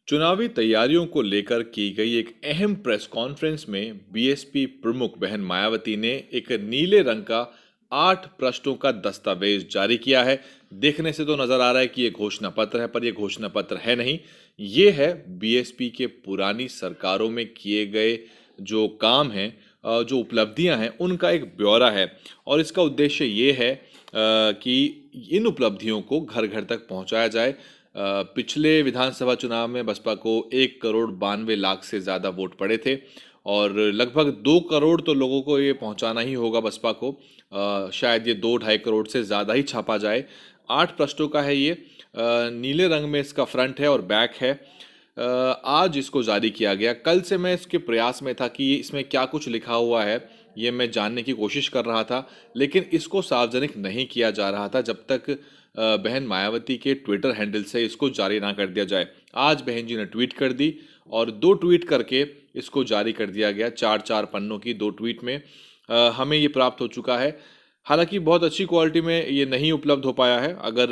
चुनावी तैयारियों को लेकर की गई एक अहम प्रेस कॉन्फ्रेंस में बीएसपी प्रमुख बहन मायावती ने एक नीले रंग का 8 पृष्ठों का दस्तावेज जारी किया है। देखने से तो नजर आ रहा है कि ये घोषणा पत्र है, पर यह घोषणा पत्र है नहीं। ये है बीएसपी के पुरानी सरकारों में किए गए जो काम हैं, जो उपलब्धियां हैं, उनका एक ब्यौरा है। और इसका उद्देश्य ये है कि इन उपलब्धियों को घर घर तक पहुंचाया जाए। पिछले विधानसभा चुनाव में बसपा को 1,92,00,000 से ज़्यादा वोट पड़े थे और लगभग 2 करोड़ तो लोगों को ये पहुंचाना ही होगा बसपा को। शायद ये 2-2.5 करोड़ से ज़्यादा ही छापा जाए। 8 पृष्ठों का है ये। नीले रंग में इसका फ्रंट है और बैक है। आज इसको जारी किया गया। कल से मैं इसके प्रयास में था कि इसमें क्या कुछ लिखा हुआ है ये मैं जानने की कोशिश कर रहा था, लेकिन इसको सार्वजनिक नहीं किया जा रहा था जब तक बहन मायावती के ट्विटर हैंडल से इसको जारी ना कर दिया जाए। आज बहन जी ने ट्वीट कर दी और 2 ट्वीट करके इसको जारी कर दिया गया। 4-4 पन्नों की 2 ट्वीट में हमें ये प्राप्त हो चुका है। हालांकि बहुत अच्छी क्वालिटी में ये नहीं उपलब्ध हो पाया है। अगर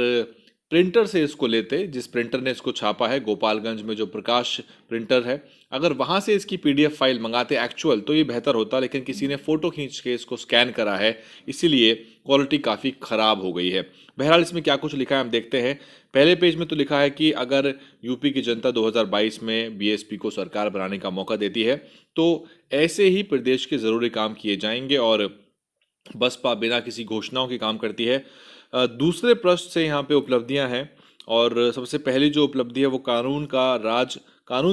प्रिंटर से इसको लेते, जिस प्रिंटर ने इसको छापा है, गोपालगंज में जो प्रकाश प्रिंटर है, अगर वहां से इसकी पीडीएफ फाइल मंगाते एक्चुअल, तो ये बेहतर होता। लेकिन किसी ने फोटो खींच के इसको स्कैन करा है, इसीलिए क्वालिटी काफ़ी ख़राब हो गई है। बहरहाल इसमें क्या कुछ लिखा है हम देखते हैं। पहले पेज में तो लिखा है कि अगर यूपी की जनता 2022 में बीएसपी को सरकार बनाने का मौका देती है तो ऐसे ही प्रदेश के ज़रूरी काम किए जाएंगे और बसपा बिना किसी घोषणाओं के काम करती है। दूसरे पृष्ठ से यहाँ पे उपलब्धियां हैं और सबसे पहली जो उपलब्धि है वो कानून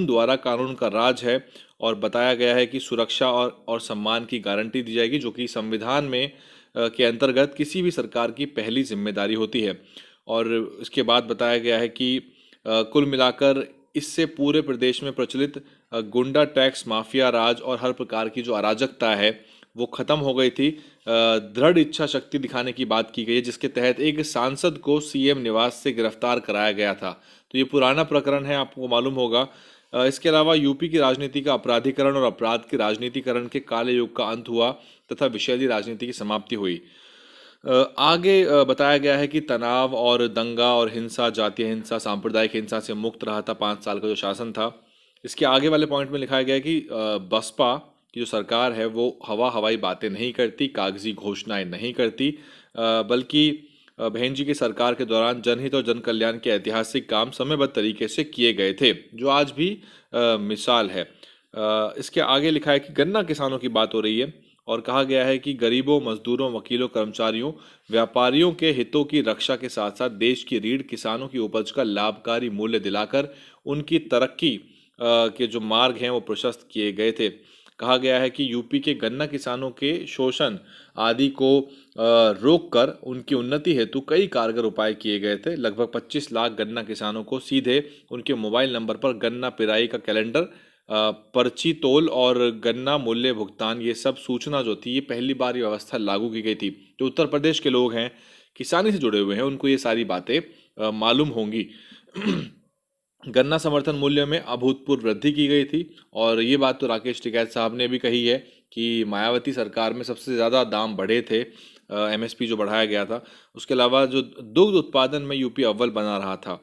द्वारा कानून का राज है। और बताया गया है कि सुरक्षा और सम्मान की गारंटी दी जाएगी, जो कि संविधान में के अंतर्गत किसी भी सरकार की पहली जिम्मेदारी होती है। और इसके बाद बताया गया है कि कुल मिलाकर इससे पूरे प्रदेश में प्रचलित गुंडा टैक्स माफिया राज और हर प्रकार की जो अराजकता है वो खत्म हो गई थी। दृढ़ इच्छा शक्ति दिखाने की बात की गई है, जिसके तहत एक सांसद को सीएम निवास से गिरफ्तार कराया गया था। तो ये पुराना प्रकरण है, आपको मालूम होगा। इसके अलावा यूपी की राजनीति का अपराधीकरण और अपराध के राजनीतिकरण के काले युग का अंत हुआ तथा विषैली राजनीति की समाप्ति हुई। आगे बताया गया है कि तनाव और दंगा और हिंसा, जातीय हिंसा, सांप्रदायिक हिंसा से मुक्त रहा था 5 साल का जो शासन था। इसके आगे वाले पॉइंट में लिखा गया है कि बसपा की जो सरकार है वो हवाई बातें नहीं करती, कागजी घोषणाएं नहीं करती, बल्कि बहन जी की सरकार के दौरान जनहित और जन कल्याण के ऐतिहासिक काम समयबद्ध तरीके से किए गए थे, जो आज भी मिसाल है। इसके आगे लिखा है कि गन्ना किसानों की बात हो रही है और कहा गया है कि गरीबों, मजदूरों, वकीलों, कर्मचारियों, व्यापारियों के हितों की रक्षा के साथ साथ देश की रीढ़ किसानों की उपज का लाभकारी मूल्य दिलाकर उनकी तरक्की के जो मार्ग हैं वो प्रशस्त किए गए थे। कहा गया है कि यूपी के गन्ना किसानों के शोषण आदि को रोककर उनकी उन्नति हेतु कई कारगर उपाय किए गए थे। लगभग 25 लाख गन्ना किसानों को सीधे उनके मोबाइल नंबर पर गन्ना पिराई का कैलेंडर, पर्ची तोल और गन्ना मूल्य भुगतान, ये सब सूचना जो थी, ये पहली बार ये व्यवस्था लागू की गई थी। जो उत्तर प्रदेश के लोग हैं, किसानी से जुड़े हुए हैं, उनको ये सारी बातें मालूम होंगी। गन्ना समर्थन मूल्य में अभूतपूर्व वृद्धि की गई थी और ये बात तो राकेश टिकैत साहब ने भी कही है कि मायावती सरकार में सबसे ज़्यादा दाम बढ़े थे, एमएसपी जो बढ़ाया गया था। उसके अलावा जो दुग्ध उत्पादन में यूपी अव्वल बना रहा था।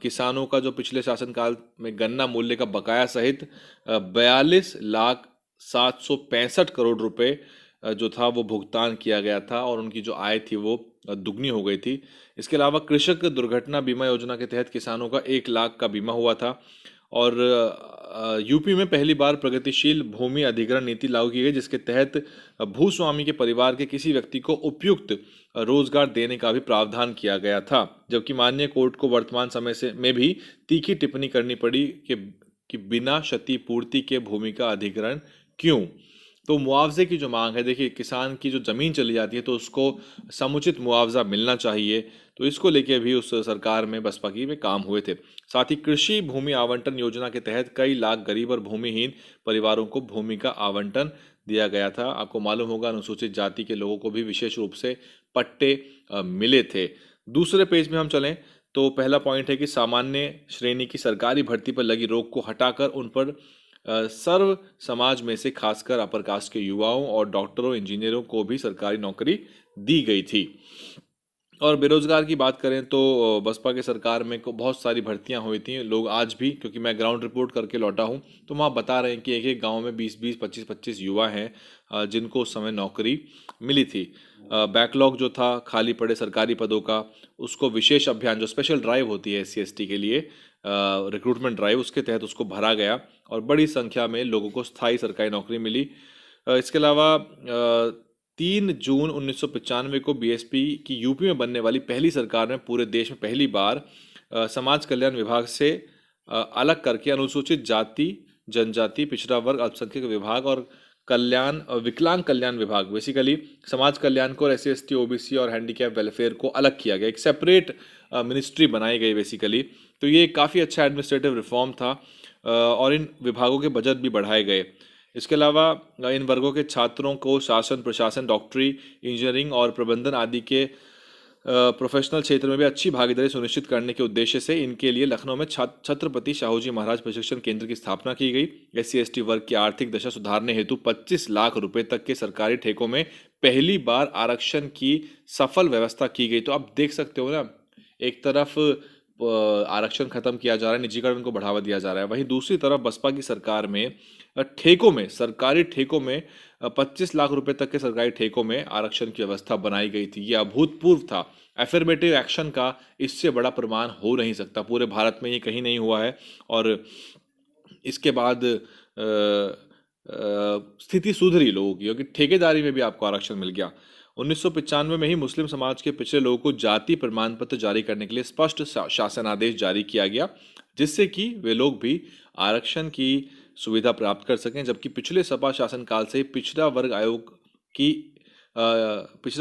किसानों का जो पिछले शासनकाल में गन्ना मूल्य का बकाया सहित 42,765 करोड़ रुपए जो था वो भुगतान किया गया था और उनकी जो आय थी वो दुगनी हो गई थी। इसके अलावा कृषक दुर्घटना बीमा योजना के तहत किसानों का 1 लाख का बीमा हुआ था। और यूपी में पहली बार प्रगतिशील भूमि अधिग्रहण नीति लागू की गई, जिसके तहत भूस्वामी के परिवार के किसी व्यक्ति को उपयुक्त रोजगार देने का भी प्रावधान किया गया था। जबकि माननीय कोर्ट को वर्तमान समय से में भी तीखी टिप्पणी करनी पड़ी कि बिना क्षतिपूर्ति के भूमि का अधिग्रहण क्यों। तो मुआवजे की जो मांग है, देखिए किसान की जो ज़मीन चली जाती है तो उसको समुचित मुआवजा मिलना चाहिए। तो इसको लेके भी उस सरकार में बसपा की में काम हुए थे। साथ ही कृषि भूमि आवंटन योजना के तहत कई लाख गरीब और भूमिहीन परिवारों को भूमि का आवंटन दिया गया था। आपको मालूम होगा अनुसूचित जाति के लोगों को भी विशेष रूप से पट्टे मिले थे। दूसरे पेज में हम चलें तो पहला पॉइंट है कि सामान्य श्रेणी की सरकारी भर्ती पर लगी रोक को हटाकर उन पर सर्व समाज में से खासकर अपर कास्ट के युवाओं और डॉक्टरों, इंजीनियरों को भी सरकारी नौकरी दी गई थी। और बेरोजगार की बात करें तो बसपा की सरकार में को बहुत सारी भर्तियां हुई थी। लोग आज भी, क्योंकि मैं ग्राउंड रिपोर्ट करके लौटा हूं, तो वहाँ बता रहे हैं कि एक एक गांव में 20-20, 25-25 युवा हैं जिनको उस समय नौकरी मिली थी। बैकलॉग जो था खाली पड़े सरकारी पदों का, उसको विशेष अभियान जो स्पेशल ड्राइव होती है SC ST के लिए, रिक्रूटमेंट ड्राइव, उसके तहत उसको भरा गया और बड़ी संख्या में लोगों को स्थायी सरकारी नौकरी मिली। इसके अलावा 3 जून 1995 को BSP की यूपी में बनने वाली पहली सरकार ने पूरे देश में पहली बार समाज कल्याण विभाग से अलग करके अनुसूचित जाति, जनजाति, पिछड़ा वर्ग, अल्पसंख्यक विभाग और विकलांग कल्याण विभाग, बेसिकली समाज कल्याण को और SC ST OBC और हैंडीकैप वेलफेयर को अलग किया गया, एक सेपरेट मिनिस्ट्री बनाई गई बेसिकली। तो ये काफ़ी अच्छा एडमिनिस्ट्रेटिव रिफॉर्म था और इन विभागों के बजट भी बढ़ाए गए। इसके अलावा इन वर्गों के छात्रों को शासन, प्रशासन, डॉक्टरी, इंजीनियरिंग और प्रबंधन आदि के प्रोफेशनल क्षेत्र में भी अच्छी भागीदारी सुनिश्चित करने के उद्देश्य से इनके लिए लखनऊ में छत्रपति शाहूजी महाराज प्रशिक्षण केंद्र की स्थापना की गई। SC ST वर्ग की आर्थिक दशा सुधारने हेतु 25 लाख रुपए तक के सरकारी ठेकों में पहली बार आरक्षण की सफल व्यवस्था की गई। तो आप देख सकते हो ना, एक तरफ आरक्षण खत्म किया जा रहा है, निजीकरण को बढ़ावा दिया जा रहा है, वहीं दूसरी तरफ बसपा की सरकार में ठेकों में, सरकारी ठेकों में 25 लाख रुपए तक के सरकारी ठेकों में आरक्षण की व्यवस्था बनाई गई थी। ये अभूतपूर्व था। एफर्मेटिव एक्शन का इससे बड़ा प्रमाण हो नहीं सकता, पूरे भारत में ये कहीं नहीं हुआ है। और इसके बाद स्थिति सुधरी लोगों की, क्योंकि ठेकेदारी में भी आपको आरक्षण मिल गया। 1995 में ही मुस्लिम समाज के पिछड़े लोगों को जाति प्रमाण पत्र जारी करने के लिए स्पष्ट शासनादेश जारी किया गया, जिससे कि वे लोग भी आरक्षण की सुविधा प्राप्त कर सकें। जबकि पिछले सपा शासनकाल से की पिछड़ा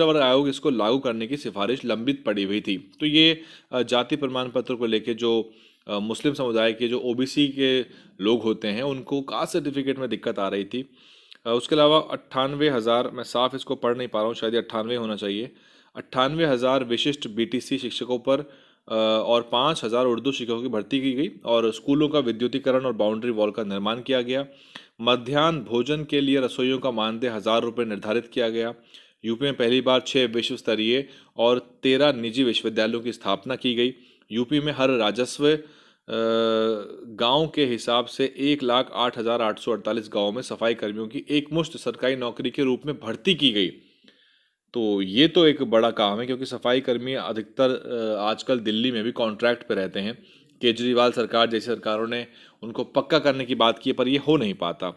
वर्ग आयोग इसको लागू करने की सिफारिश लंबित पड़ी हुई थी। तो ये जाति प्रमाण पत्र को लेके जो मुस्लिम समुदाय के जो OBC के लोग होते हैं उनको कास्ट सर्टिफिकेट में दिक्कत आ रही थी। उसके अलावा 98,000, मैं साफ इसको पढ़ नहीं पा रहा हूँ, शायद 98 होना चाहिए, 98,000 विशिष्ट BTC शिक्षकों पर और 5,000 उर्दू शिक्षकों की भर्ती की गई और स्कूलों का विद्युतीकरण और बाउंड्री वॉल का निर्माण किया गया। मध्याह्न भोजन के लिए रसोइयों का मानदेय 1,000 रुपये निर्धारित किया गया। यूपी में पहली बार 6 विश्व स्तरीय और 13 निजी विश्वविद्यालयों की स्थापना की गई। यूपी में हर राजस्व गांव के हिसाब से 1,08,848 गांवों में सफाई कर्मियों की एकमुश्त सरकारी नौकरी के रूप में भर्ती की गई। तो ये तो एक बड़ा काम है, क्योंकि सफाई कर्मी अधिकतर आजकल दिल्ली में भी कॉन्ट्रैक्ट पे रहते हैं। केजरीवाल सरकार जैसी सरकारों ने उनको पक्का करने की बात की है, पर ये हो नहीं पाता।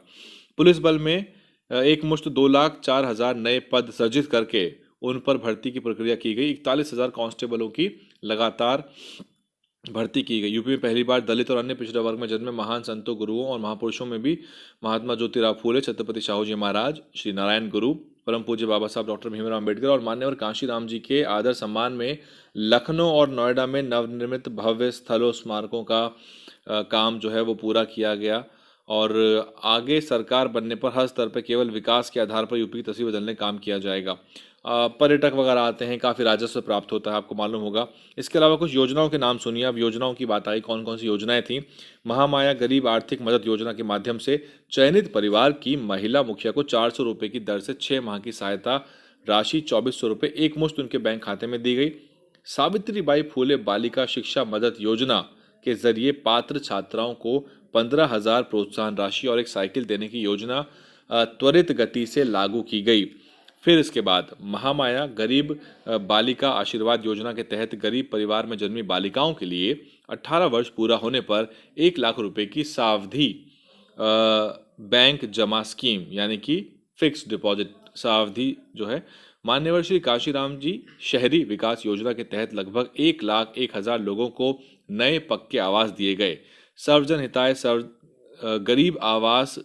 पुलिस बल में एकमुश्त 2,04,000 नए पद सृजित करके उन पर भर्ती की प्रक्रिया की गई। 41,000 कांस्टेबलों की लगातार भर्ती की गई। यूपी में पहली बार दलित और अन्य पिछड़ा वर्ग में जन्मे महान संतों, गुरुओं और महापुरुषों में भी महात्मा ज्योतिराव फूले, छत्रपति शाहूजी महाराज, श्री नारायण गुरु, परम पूज्य बाबा साहब डॉक्टर भीमराव अम्बेडकर और मान्यवर कांशीराम जी के आदर सम्मान में लखनऊ और नोएडा में नवनिर्मित भव्य स्थलों स्मारकों का काम जो है वो पूरा किया गया। और आगे सरकार बनने पर हर स्तर पर केवल विकास के आधार पर यूपी की तस्वीर बदलने का काम किया जाएगा। पर्यटक वगैरह आते हैं, काफ़ी राजस्व प्राप्त होता है, आपको मालूम होगा। इसके अलावा कुछ योजनाओं के नाम सुनिए। अब योजनाओं की बात आई, कौन कौन सी योजनाएं थी। महामाया गरीब आर्थिक मदद योजना के माध्यम से चयनित परिवार की महिला मुखिया को 400 रुपये की दर से 6 माह की सहायता राशि 2,400 रुपये एक मुश्त उनके बैंक खाते में दी गई। सावित्रीबाई फूले बालिका शिक्षा मदद योजना के जरिए पात्र छात्राओं को 15,000 प्रोत्साहन राशि और एक साइकिल देने की योजना त्वरित गति से लागू की गई। फिर इसके बाद महामाया गरीब बालिका आशीर्वाद योजना के तहत गरीब परिवार में जन्मी बालिकाओं के लिए 18 वर्ष पूरा होने पर 1 लाख रुपए की सावधि बैंक जमा स्कीम, यानी कि फिक्स डिपॉजिट सावधि जो है। मान्यवर श्री काशीराम जी शहरी विकास योजना के तहत लगभग 1,01,000 लोगों को नए पक्के आवास दिए गए। सर्वजन हिताय गरीब आवास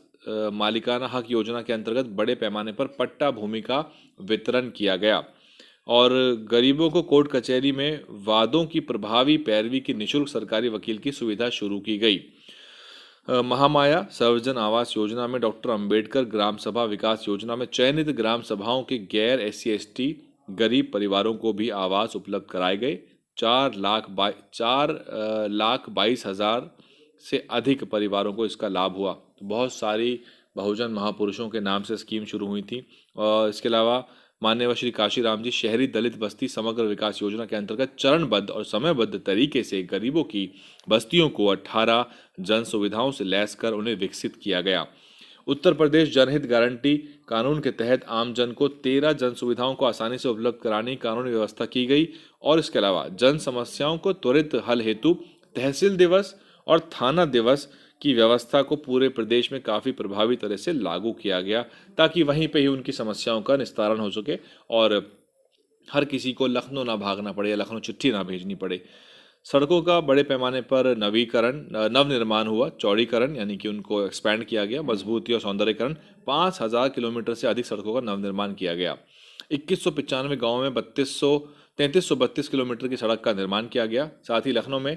मालिकाना हक योजना के अंतर्गत बड़े पैमाने पर पट्टा भूमि का वितरण किया गया और गरीबों को कोर्ट कचहरी में वादों की प्रभावी पैरवी की निशुल्क सरकारी वकील की सुविधा शुरू की गई। महामाया सर्वजन आवास योजना में डॉक्टर अंबेडकर ग्राम सभा विकास योजना में चयनित ग्राम सभाओं के गैर SC ST गरीब परिवारों को भी आवास उपलब्ध कराए गए। 4,22,000 से अधिक परिवारों को इसका लाभ हुआ। तो बहुत सारी बहुजन महापुरुषों के नाम से स्कीम शुरू हुई थी। और इसके अलावा माननीय श्री काशीराम जी शहरी दलित बस्ती समग्र विकास योजना के अंतर्गत चरणबद्ध और समयबद्ध तरीके से गरीबों की बस्तियों को 18 जन सुविधाओं से लैस कर उन्हें विकसित किया गया। उत्तर प्रदेश जनहित गारंटी कानून के तहत आम जन को 13 जन सुविधाओं को आसानी से उपलब्ध कराने की कानूनी व्यवस्था की गई और इसके अलावा जन समस्याओं को त्वरित हल हेतु तहसील दिवस और थाना दिवस की व्यवस्था को पूरे प्रदेश में काफ़ी प्रभावी तरह से लागू किया गया, ताकि वहीं पे ही उनकी समस्याओं का निस्तारण हो सके और हर किसी को लखनऊ ना भागना पड़े या लखनऊ चिट्ठी ना भेजनी पड़े। सड़कों का बड़े पैमाने पर नवनिर्माण हुआ, चौड़ीकरण यानी कि उनको एक्सपैंड किया गया, मजबूती और सौंदर्यीकरण, 5,000 किलोमीटर से अधिक सड़कों का नवनिर्माण किया गया। 2195 गाँव में 3332 किलोमीटर की सड़क का निर्माण किया गया। साथ ही लखनऊ में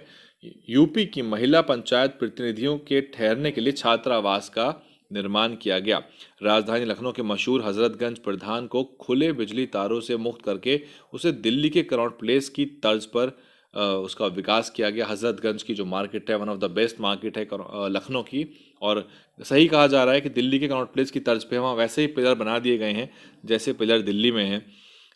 यूपी की महिला पंचायत प्रतिनिधियों के ठहरने के लिए छात्रावास का निर्माण किया गया। राजधानी लखनऊ के मशहूर हजरतगंज प्रधान को खुले बिजली तारों से मुक्त करके उसे दिल्ली के कनॉट प्लेस की तर्ज पर उसका विकास किया गया। हजरतगंज की जो मार्केट है, one of the best market है लखनऊ की, और सही कहा जा रहा है कि दिल्ली के कनॉट प्लेस की तर्ज पे वहाँ वैसे ही पिलर बना दिए गए हैं जैसे पिलर दिल्ली में हैं।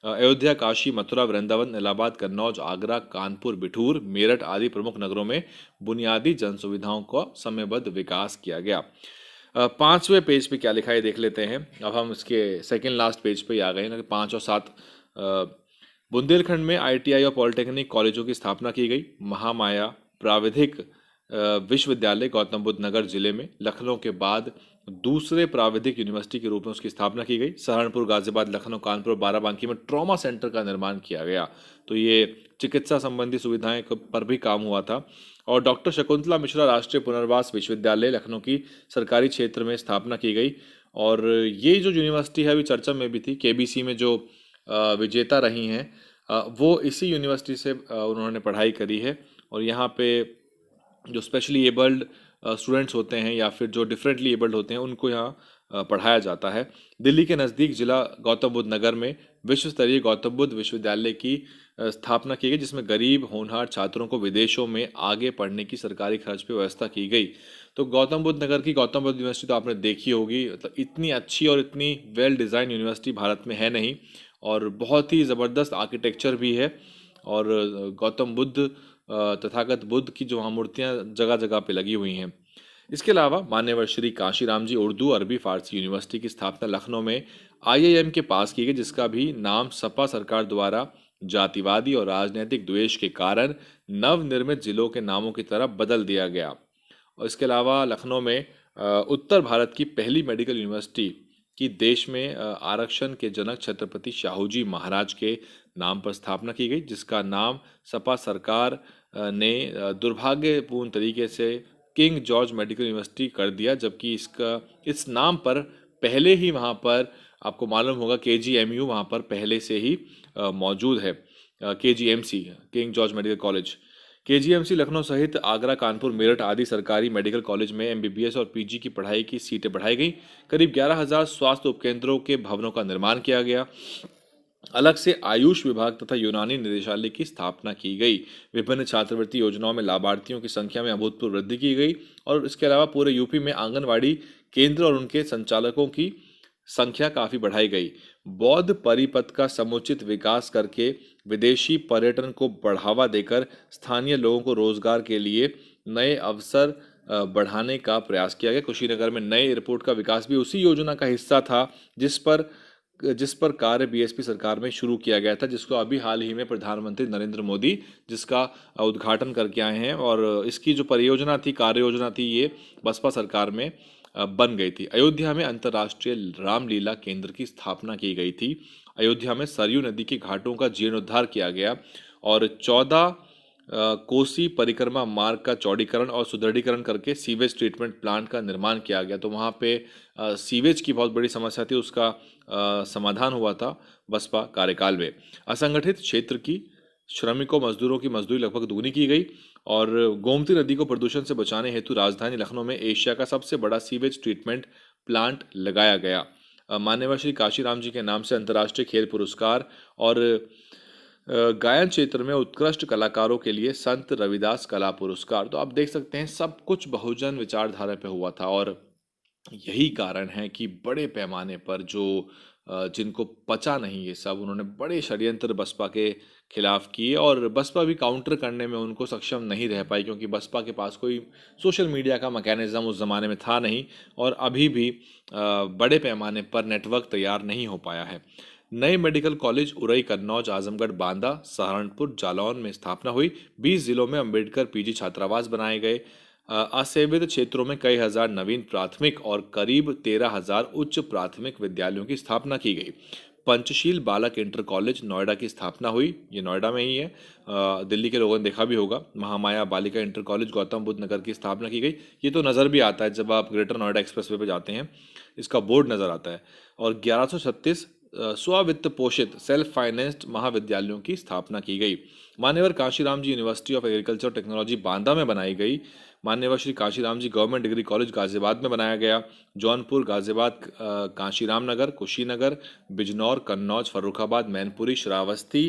अयोध्या, काशी, मथुरा, वृंदावन, इलाहाबाद, कन्नौज, आगरा, कानपुर, बिठूर, मेरठ आदि प्रमुख नगरों में बुनियादी जन सुविधाओं का समयबद्ध विकास किया गया। 5वें पेज पे क्या लिखा है देख लेते हैं। अब हम इसके सेकेंड लास्ट पेज पे आ गए हैं, 5 और 7। बुंदेलखंड में ITI और पॉलिटेक्निक कॉलेजों की स्थापना की गई। महामाया प्राविधिक विश्वविद्यालय गौतम बुद्ध नगर जिले में लखनऊ के बाद दूसरे प्राविधिक यूनिवर्सिटी के रूप में उसकी स्थापना की गई। सहारनपुर, गाजियाबाद, लखनऊ, कानपुर, बाराबंकी में ट्रॉमा सेंटर का निर्माण किया गया, तो ये चिकित्सा संबंधी सुविधाएं पर भी काम हुआ था। और डॉक्टर शकुंतला मिश्रा राष्ट्रीय पुनर्वास विश्वविद्यालय लखनऊ की सरकारी क्षेत्र में स्थापना की गई। और ये जो यूनिवर्सिटी है अभी चर्चा में भी थी, KBC में जो विजेता रही हैं वो इसी यूनिवर्सिटी से उन्होंने पढ़ाई करी है। और यहाँ पे जो स्पेशली एबल्ड स्टूडेंट्स होते हैं या फिर जो डिफरेंटली एबल्ड होते हैं उनको यहाँ पढ़ाया जाता है। दिल्ली के नज़दीक जिला गौतम बुद्ध नगर में विश्व स्तरीय गौतम बुद्ध विश्वविद्यालय की स्थापना की गई, जिसमें गरीब होनहार छात्रों को विदेशों में आगे पढ़ने की सरकारी खर्च पे व्यवस्था की गई। तो गौतम बुद्ध नगर की गौतम बुद्ध यूनिवर्सिटी तो आपने देखी होगी, मतलब इतनी अच्छी और इतनी वेल डिज़ाइन यूनिवर्सिटी भारत में है नहीं, और बहुत ही ज़बरदस्त आर्किटेक्चर भी है। और गौतम बुद्ध तथागत बुद्ध की जो वहाँ मूर्तियाँ जगह जगह पे लगी हुई हैं। इसके अलावा मान्यवर श्री काशीराम जी उर्दू अरबी फारसी यूनिवर्सिटी की स्थापना लखनऊ में IIM के पास की गई, जिसका भी नाम सपा सरकार द्वारा जातिवादी और राजनीतिक द्वेष के कारण नवनिर्मित जिलों के नामों की तरफ बदल दिया गया। और इसके अलावा लखनऊ में उत्तर भारत की पहली मेडिकल यूनिवर्सिटी की देश में आरक्षण के जनक छत्रपति शाहूजी महाराज के नाम पर स्थापना की गई, जिसका नाम सपा सरकार ने दुर्भाग्यपूर्ण तरीके से किंग जॉर्ज मेडिकल यूनिवर्सिटी कर दिया, जबकि इस नाम पर पहले ही वहाँ पर आपको मालूम होगा KGMU वहाँ पर पहले से ही मौजूद है। KGMC king George medical college, KGMC Lucknow सहित आगरा, कानपुर, मेरठ आदि सरकारी मेडिकल कॉलेज में MBBS और PG की पढ़ाई की सीटें बढ़ाई गई। करीब 11,000 स्वास्थ्य उपकेंद्रों के भवनों का निर्माण किया गया। अलग से आयुष विभाग तथा यूनानी निदेशालय की स्थापना की गई। विभिन्न छात्रवृत्ति योजनाओं में लाभार्थियों की संख्या में अभूतपूर्व वृद्धि की गई। और इसके अलावा पूरे यूपी में आंगनवाड़ी केंद्र और उनके संचालकों की संख्या काफ़ी बढ़ाई गई। बौद्ध परिपथ का समुचित विकास करके विदेशी पर्यटन को बढ़ावा देकर स्थानीय लोगों को रोजगार के लिए नए अवसर बढ़ाने का प्रयास किया गया। कुशीनगर में नए एयरपोर्ट का विकास भी उसी योजना का हिस्सा था जिस पर कार्य BSP सरकार में शुरू किया गया था, जिसको अभी हाल ही में प्रधानमंत्री नरेंद्र मोदी जिसका उद्घाटन करके आए हैं। और इसकी जो परियोजना थी, कार्य योजना थी, ये बसपा सरकार में बन गई थी। अयोध्या में अंतर्राष्ट्रीय रामलीला केंद्र की स्थापना की गई थी। अयोध्या में सरयू नदी के घाटों का जीर्णोद्धार किया गया और 14 कोसी परिक्रमा मार्ग का चौड़ीकरण और सुदृढ़ीकरण करके सीवेज ट्रीटमेंट प्लांट का निर्माण किया गया। तो वहाँ पे सीवेज की बहुत बड़ी समस्या थी, उसका समाधान हुआ था बसपा कार्यकाल में। असंगठित क्षेत्र की श्रमिकों मजदूरों की मजदूरी लगभग दुगनी की गई। और गोमती नदी को प्रदूषण से बचाने हेतु राजधानी लखनऊ में एशिया का सबसे बड़ा सीवेज ट्रीटमेंट प्लांट लगाया गया। मान्यवर श्री काशीराम जी के नाम से अंतर्राष्ट्रीय खेल पुरस्कार और गायन क्षेत्र में उत्कृष्ट कलाकारों के लिए संत रविदास कला पुरस्कार। तो आप देख सकते हैं सब कुछ बहुजन विचारधारा पे हुआ था। और यही कारण है कि बड़े पैमाने पर जो जिनको पचा नहीं ये सब, उन्होंने बड़े षड्यंत्र बसपा के खिलाफ किए और बसपा भी काउंटर करने में उनको सक्षम नहीं रह पाई, क्योंकि बसपा के पास कोई सोशल मीडिया का मैकेनिज्म उस ज़माने में था नहीं और अभी भी बड़े पैमाने पर नेटवर्क तैयार नहीं हो पाया है। नए मेडिकल कॉलेज उरई, कन्नौज, आजमगढ़, बांदा, सहारनपुर, जालौन में स्थापना हुई। 20 जिलों में अंबेडकर पीजी छात्रावास बनाए गए। असेवित क्षेत्रों में कई हजार नवीन प्राथमिक और करीब 13,000 उच्च प्राथमिक विद्यालयों की स्थापना की गई। पंचशील बालक इंटर कॉलेज नोएडा की स्थापना हुई, ये नोएडा में ही है, दिल्ली के लोगों ने देखा भी होगा। महामाया बालिका इंटर कॉलेज गौतम बुद्ध नगर की स्थापना की गई, ये तो नज़र भी आता है जब आप ग्रेटर नोएडा एक्सप्रेसवे पे जाते हैं, इसका बोर्ड नज़र आता है। और 1136 स्ववित्त पोषित सेल्फ फाइनेंस्ड महाविद्यालयों की स्थापना की गई। मान्यवर Kanshi Ram ji university of agriculture technology Banda में बनाई गई। मान्यवर Shri Kanshi Ram ji government degree college Ghaziabad में बनाया गया। जौनपुर, गाजियाबाद, कांशीराम नगर, कुशीनगर, बिजनौर, कन्नौज, फर्रुखाबाद, मैनपुरी, श्रावस्ती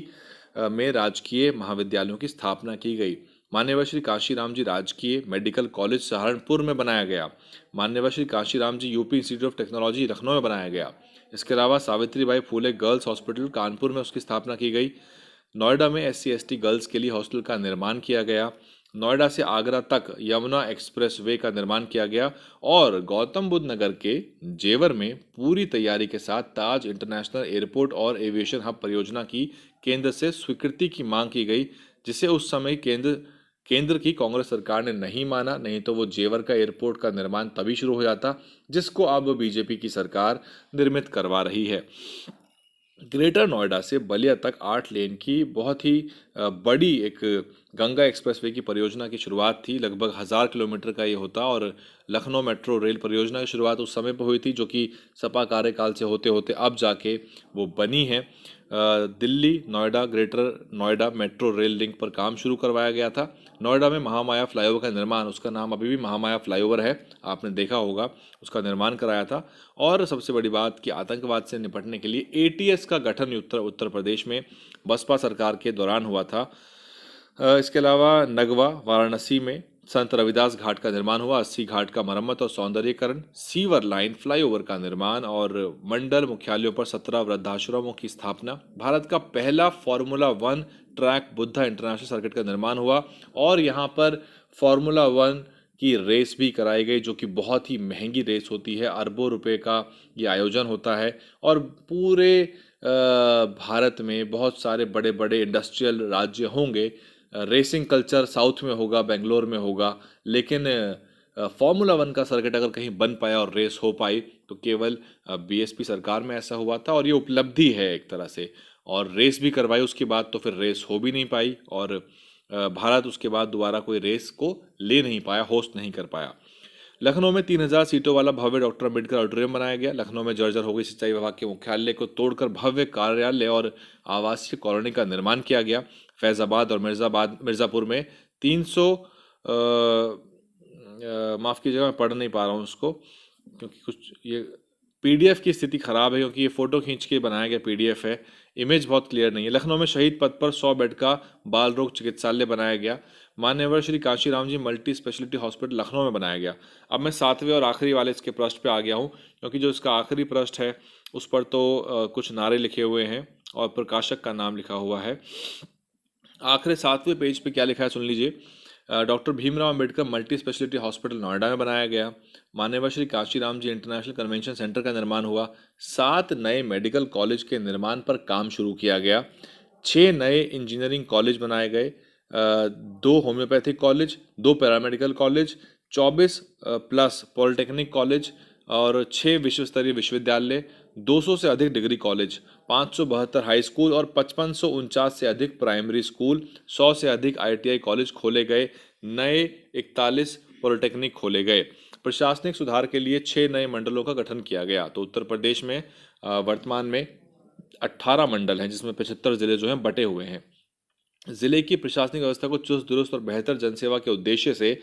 में राजकीय महाविद्यालयों की स्थापना की गई। मान्यवर श्री कांशीराम जी राजकीय मेडिकल कॉलेज सहारनपुर में बनाया गया। मान्यवर Shri Kanshi Ram ji UP institute of technology Lucknow में बनाया गया। इसके अलावा सावित्रीबाई फूले गर्ल्स हॉस्पिटल कानपुर में उसकी स्थापना की गई। नोएडा में SC/ST गर्ल्स के लिए हॉस्टल का निर्माण किया गया। नोएडा से आगरा तक यमुना एक्सप्रेसवे का निर्माण किया गया और गौतम बुद्ध नगर के जेवर में पूरी तैयारी के साथ ताज इंटरनेशनल एयरपोर्ट और एविएशन हब परियोजना की केंद्र से स्वीकृति की मांग की गई, जिसे उस समय केंद्र की कांग्रेस सरकार ने नहीं माना, नहीं तो वो जेवर का एयरपोर्ट का निर्माण तभी शुरू हो जाता, जिसको अब बीजेपी की सरकार निर्मित करवा रही है। ग्रेटर नोएडा से बलिया तक 8 लेन की बहुत ही बड़ी एक गंगा एक्सप्रेसवे की परियोजना की शुरुआत थी। लगभग 1000 किलोमीटर का ये होता और लखनऊ मेट्रो रेल परियोजना की शुरुआत उस समय पर हुई थी, जो कि सपा कार्यकाल से होते होते अब जाके वो बनी है। Delhi Noida greater Noida metro rail link पर काम शुरू करवाया गया था। नोएडा में महामाया फ्लाईओवर का निर्माण, उसका नाम अभी भी महामाया फ्लाईओवर है, आपने देखा होगा, उसका निर्माण कराया था। और सबसे बड़ी बात कि आतंकवाद से निपटने के लिए ATS का गठन उत्तर प्रदेश में बसपा सरकार के दौरान हुआ था। इसके अलावा नगवा वाराणसी में संत रविदास घाट का निर्माण हुआ। 80 घाट का मरम्मत और सौंदर्यीकरण, सीवर लाइन फ्लाईओवर का निर्माण और मंडल मुख्यालयों पर 17 वृद्धाश्रमों की स्थापना। भारत का पहला formula 1 track Buddha international circuit का निर्माण हुआ और यहाँ पर फार्मूला 1 की रेस भी कराई गई, जो कि बहुत ही महंगी रेस होती है। अरबों रुपए का ये आयोजन होता है और पूरे भारत में बहुत सारे बड़े बड़े इंडस्ट्रियल राज्य होंगे। रेसिंग कल्चर साउथ में होगा, बेंगलोर में होगा, लेकिन फार्मूला 1 का सर्किट अगर कहीं बन पाया और रेस हो पाई तो केवल BSP सरकार में ऐसा हुआ था और ये उपलब्धि है एक तरह से। और रेस भी करवाई उसके बाद तो फिर रेस हो भी नहीं पाई और भारत उसके बाद दोबारा कोई रेस को ले नहीं पाया, होस्ट नहीं कर पाया। लखनऊ में 3000 सीटों वाला भव्य डॉक्टर अम्बेडकर ऑडिटोरियम बनाया गया। लखनऊ में जर्जर हो गई सिंचाई विभाग के मुख्यालय को तोड़कर भव्य कार्यालय और आवासीय कॉलोनी का निर्माण किया गया। फैजाबाद और मिर्जापुर में 300 माफ़ कीजिएगा, मैं पढ़ नहीं पा रहा हूँ उसको क्योंकि कुछ ये PDF की स्थिति खराब है, क्योंकि ये फ़ोटो खींच के बनाया गया PDF है, इमेज बहुत क्लियर नहीं है। लखनऊ में शहीद पथ पर 100 बेड का बाल रोग चिकित्सालय बनाया गया। मान्यवर श्री कांशीराम जी मल्टी स्पेशलिटी हॉस्पिटल लखनऊ में बनाया गया। अब मैं 7वें और आखिरी वाले इसके पृष्ठ पे आ गया हूँ, क्योंकि जो इसका आखिरी पृष्ठ है उस पर तो कुछ नारे लिखे हुए हैं और प्रकाशक का नाम लिखा हुआ है। आखिरी 7वें पेज पे क्या लिखा है सुन लीजिए। Doctor Bhimrao Ambedkar multi speciality hospital Noida में बनाया गया। मान्यवर श्री कांशीराम जी इंटरनेशनल कन्वेंशन सेंटर का निर्माण हुआ। 7 नए मेडिकल कॉलेज के निर्माण पर काम शुरू किया गया। 6 नए इंजीनियरिंग कॉलेज बनाए गए, 2 homeopathic college, 2 paramedical college, 24 plus polytechnic college और 6 विश्व स्तरीय विश्वविद्यालय, 200 से अधिक डिग्री कॉलेज, 572 हाई स्कूल और 5549 से अधिक प्राइमरी स्कूल, 100 से अधिक ITI कॉलेज खोले गए। नए 41 पॉलिटेक्निक खोले गए। प्रशासनिक सुधार के लिए 6 नए मंडलों का गठन किया गया। तो उत्तर प्रदेश में वर्तमान में 18 मंडल हैं, जिसमें 75 जिले जो हैं बटे हुए हैं। जिले की प्रशासनिक व्यवस्था को चुस्त दुरुस्त और बेहतर जनसेवा के उद्देश्य से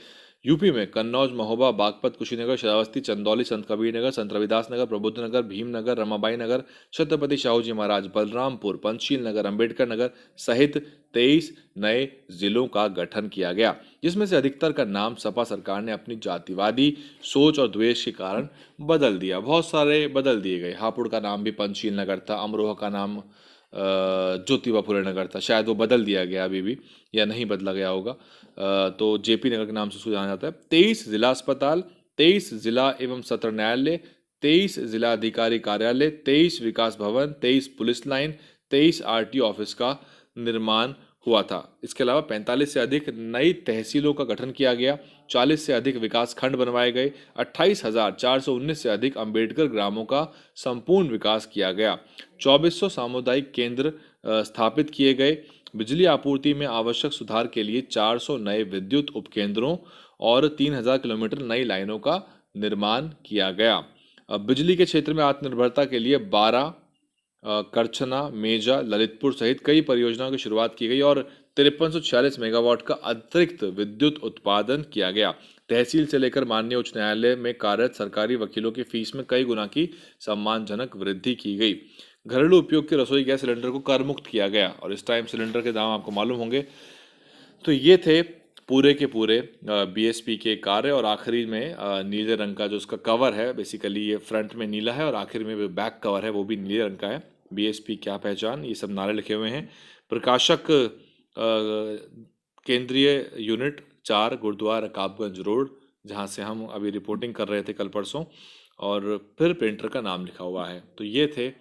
यूपी में कन्नौज, महोबा, बागपत, कुशीनगर, श्रावस्ती, चंदौली, संत कबीर नगर, संत रविदास नगर, प्रबुद्ध नगर, भीम नगर, रमाबाई नगर, छत्रपति शाहू जी महाराज, बलरामपुर, पंचशील नगर, अंबेडकर नगर सहित 23 नए जिलों का गठन किया गया, जिसमें से अधिकतर का नाम सपा सरकार ने अपनी जातिवादी सोच और द्वेष के कारण बदल दिया। बहुत सारे बदल दिए गए। हापुड़ का नाम भी पंचशील नगर था, अमरोहा का नाम ज्योतिबा फुले नगर था, शायद वो बदल दिया गया अभी भी या नहीं बदला गया होगा। तो जेपी नगर के नाम से उसको जाना जाता है। 23 जिला अस्पताल, 23 जिला एवं सत्र न्यायालय, 23 जिला अधिकारी कार्यालय, 23 विकास भवन, 23 पुलिस लाइन, 23 आरटीओ ऑफिस का निर्माण हुआ था। इसके अलावा 45 से अधिक नई तहसीलों का गठन किया गया, 40 से अधिक विकास खंड बनवाए गए, 28,419 से अधिक अंबेडकर ग्रामों का संपूर्ण विकास किया गया, 2400 सामुदायिक केंद्र स्थापित किए गए, बिजली आपूर्ति में आवश्यक सुधार के लिए 400 नए विद्युत उपकेंद्रों और 3000 किलोमीटर नई लाइनों का निर्माण किया गया। अब बिजली के क्षेत्र में आत्मनिर्भरता के लिए 12 करछना, मेजा, ललितपुर सहित कई परियोजनाओं की शुरुआत की गई और 5346 मेगावाट का अतिरिक्त विद्युत उत्पादन किया गया। तहसील से लेकर माननीय उच्च न्यायालय में कार्यरत सरकारी वकीलों की फीस में कई गुना की सम्मानजनक वृद्धि की गई। घरेलू उपयोग के रसोई गैस सिलेंडर को कर मुक्त किया गया और इस टाइम सिलेंडर के दाम आपको मालूम होंगे। तो ये थे पूरे के पूरे बीएसपी के कार्य। और आखिरी में नीले रंग का जो उसका कवर है, बेसिकली ये फ्रंट में नीला है और आखिर में बैक कवर है वो भी नीले रंग का है। बीएसपी क्या पहचान, ये सब नारे लिखे हुए हैं। प्रकाशक केंद्रीय यूनिट 4 गुरुद्वारा रकाबगंज रोड, जहाँ से हम अभी रिपोर्टिंग कर रहे थे कल परसों, और फिर प्रिंटर का नाम लिखा हुआ है। तो ये थे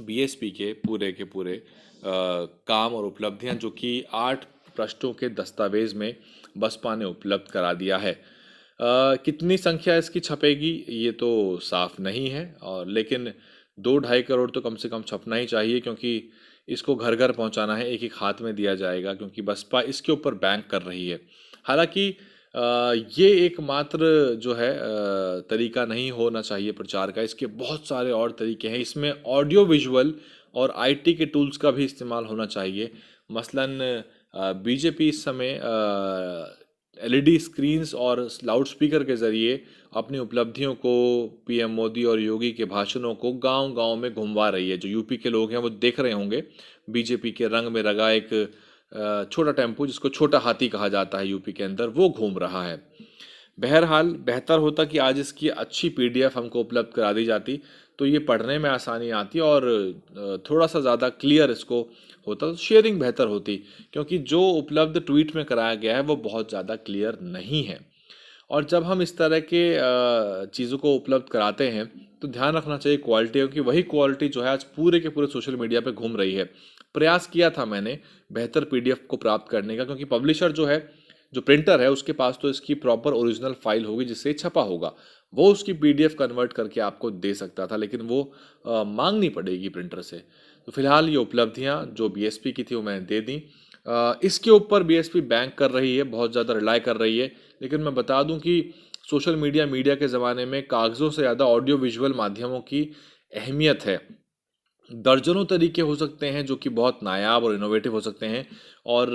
बीएसपी के पूरे काम और उपलब्धियां जो कि 8 पृष्ठों के दस्तावेज में बसपा ने उपलब्ध करा दिया है। कितनी संख्या इसकी छपेगी ये तो साफ नहीं है, और लेकिन 2-2.5 करोड़ तो कम से कम छपना ही चाहिए, क्योंकि इसको घर घर पहुंचाना है, एक एक हाथ में दिया जाएगा, क्योंकि बसपा इसके ऊपर बैंक कर रही है। हालांकि ये एकमात्र जो है तरीका नहीं होना चाहिए प्रचार का, इसके बहुत सारे और तरीके हैं। इसमें ऑडियो विजुअल और आईटी के टूल्स का भी इस्तेमाल होना चाहिए। मसलन बीजेपी इस समय एलईडी स्क्रीन्स और लाउड स्पीकर के ज़रिए अपनी उपलब्धियों को, पीएम मोदी और योगी के भाषणों को गांव-गांव में घुमवा रही है। जो यूपी के लोग हैं वो देख रहे होंगे, बीजेपी के रंग में रंगा एक छोटा टेम्पो, जिसको छोटा हाथी कहा जाता है यूपी के अंदर, वो घूम रहा है। बहरहाल बेहतर होता कि आज इसकी अच्छी पीडीएफ हमको उपलब्ध करा दी जाती, तो ये पढ़ने में आसानी आती और थोड़ा सा ज़्यादा क्लियर इसको होता, तो शेयरिंग बेहतर होती, क्योंकि जो उपलब्ध ट्वीट में कराया गया है वो बहुत ज़्यादा क्लियर नहीं है। और जब हम इस तरह के चीज़ों को उपलब्ध कराते हैं तो ध्यान रखना चाहिए क्वालिटी, क्योंकि वही क्वालिटी जो है आज पूरे के पूरे सोशल मीडिया पे घूम रही है। प्रयास किया था मैंने बेहतर पीडीएफ को प्राप्त करने का, क्योंकि पब्लिशर जो है, जो प्रिंटर है, उसके पास तो इसकी प्रॉपर ओरिजिनल फाइल होगी जिससे छपा होगा, वो उसकी पीडीएफ कन्वर्ट करके आपको दे सकता था, लेकिन वो मांगनी पड़ेगी प्रिंटर से। तो फिलहाल ये उपलब्धियां जो बीएसपी की थी वो मैंने दे दी। इसके ऊपर बीएसपी बैंक कर रही है, बहुत ज़्यादा रिलाई कर रही है, लेकिन मैं बता दूं कि सोशल मीडिया के ज़माने में कागज़ों से ज़्यादा ऑडियो विजुअल माध्यमों की अहमियत है। दर्जनों तरीके हो सकते हैं जो कि बहुत नायाब और इनोवेटिव हो सकते हैं, और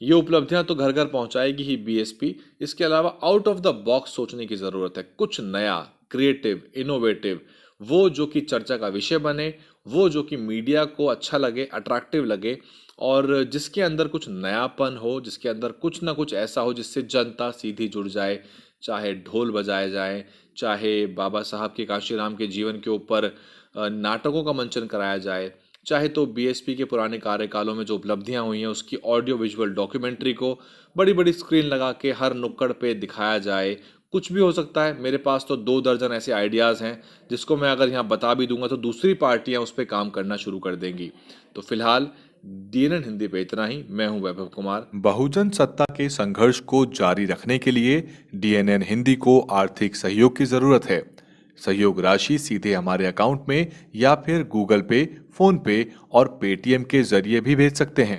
ये उपलब्धियां तो घर घर पहुंचाएगी ही बीएसपी। इसके अलावा आउट ऑफ द बॉक्स सोचने की ज़रूरत है, कुछ नया, क्रिएटिव, इनोवेटिव, वो जो कि चर्चा का विषय बने, वो जो कि मीडिया को अच्छा लगे, अट्रैक्टिव लगे, और जिसके अंदर कुछ नयापन हो, जिसके अंदर कुछ ना कुछ ऐसा हो जिससे जनता सीधी जुड़ जाए। चाहे ढोल बजाए जाए, चाहे बाबा साहब के, काशीराम के जीवन के ऊपर नाटकों का मंचन कराया जाए, चाहे तो बीएसपी के पुराने कार्यकालों में जो उपलब्धियां हुई हैं उसकी ऑडियो विजुअल डॉक्यूमेंट्री को बड़ी बड़ी स्क्रीन लगा के हर नुक्कड़ पे दिखाया जाए, कुछ भी हो सकता है। मेरे पास तो 2 दर्जन ऐसे आइडियाज़ हैं जिसको मैं अगर यहाँ बता भी दूंगा तो दूसरी पार्टियां उस पर काम करना शुरू कर देंगी। तो फिलहाल डीएनएन हिंदी पे इतना ही। मैं हूं वैभव कुमार। बहुजन सत्ता के संघर्ष को जारी रखने के लिए डीएनएन हिंदी को आर्थिक सहयोग की जरूरत है। सहयोग राशि सीधे हमारे अकाउंट में या फिर गूगल पे, फोन पे और पेटीएम के जरिए भी भेज सकते हैं।